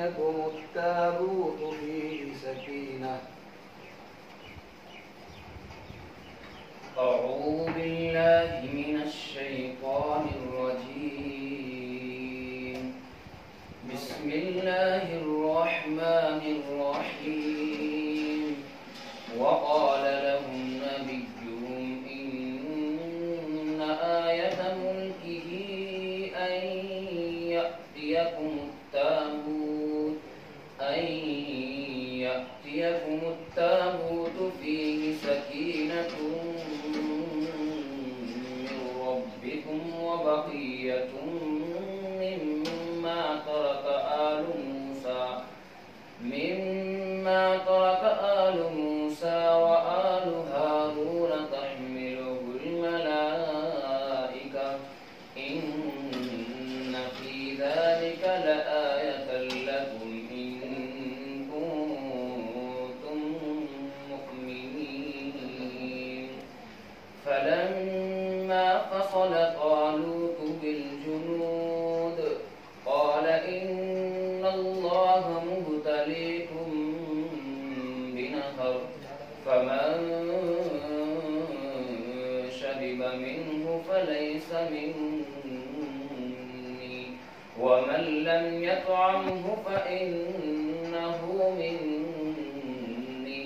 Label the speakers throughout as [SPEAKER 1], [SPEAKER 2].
[SPEAKER 1] يأتيكم التابوت فيه سكينة.
[SPEAKER 2] أعوذ بالله من الشيطان الرجيم. بسم الله الرحمن الرحيم. وقال لهم نبيهم إن آية ملكه أن يأتيكم التابوت فيه سكينة من ربكم وبقية مما ترك آل موسى وآل هارون تحمله الملائكة إن في ذلك لآية لكم إن كنتم مؤمنين. فلما فصل طالوت بالجنود قال إن الله مبتليكم بنهر فمن شرب منه فليس مني ومن لم يطعمه فإنه مني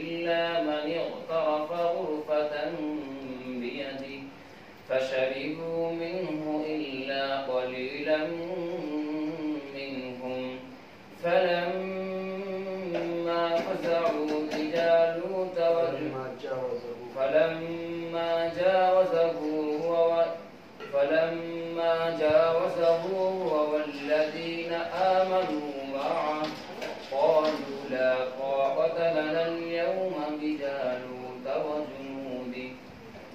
[SPEAKER 2] إلا من اغترف غرفة بيده فشربوا منه إلا قليلا منهم. فلما جاوزه هو والذين آمنوا معه قالوا لا طاقة لنا اليوم بجالوت وجنوده.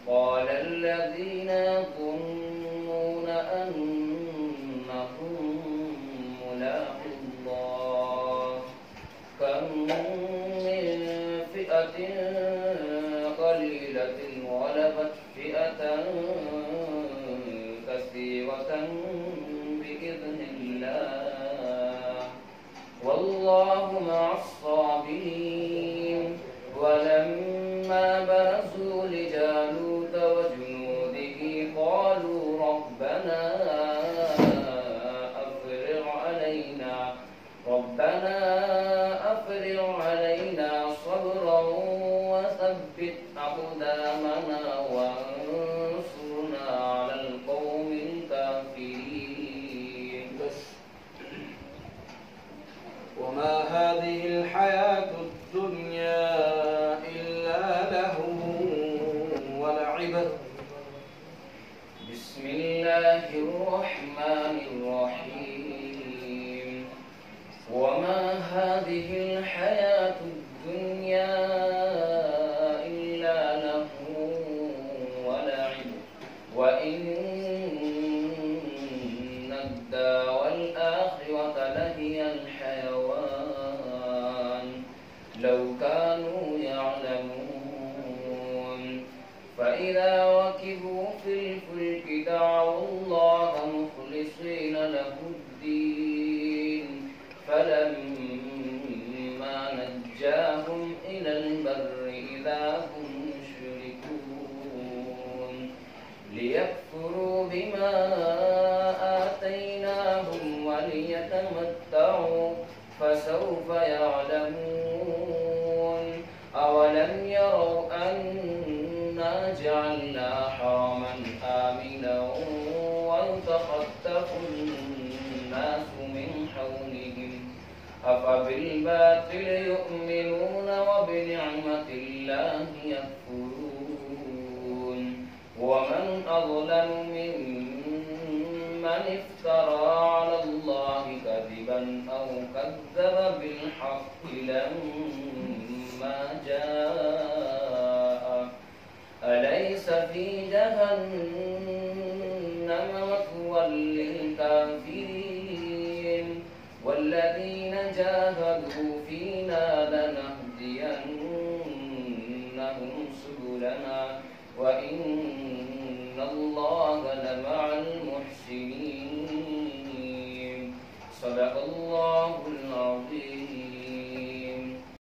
[SPEAKER 2] قال الذين يظنون أنهم ملاقو الله كم من فئة قليلة غلبت فئة كثيرة بإذن الله والله مع الصابرين. ولما برزوا لجالوت وجنوده قالوا ربنا أفرغ علينا صبرا وثبت أقدامنا وانصرنا على القوم الكافرين.
[SPEAKER 1] وما هذه الحياة الدنيا إلا لهو ولعب.
[SPEAKER 2] بسم الله الرحمن الرحيم. وما هذه الحياة الدنيا إلا لهو ولعب وإن الدار الآخرة لهي الحيوان لو كانوا يعلمون. فإذا ركبوا في الفلك دعوا الله مخلصين له الدين فلما نجاهم إلى البر إذا هم يشركون ليكفروا بما آتيناهم وليتمتعوا فسوف يعلمون. أولم يروا أنا جعلنا حرما آمنا ويتخطف الناس من حولهم أفبالباطل يؤمنون وبنعمة الله يكفرون. ومن أظلم ممن افترى على الله كذبا أو كذب بالحق لما جاء. أليس في جهنم مثوى للكافرين والذين جاهدوا فينا لنهدينهم سبلنا وإن الله لمع المحسنين. صدق الله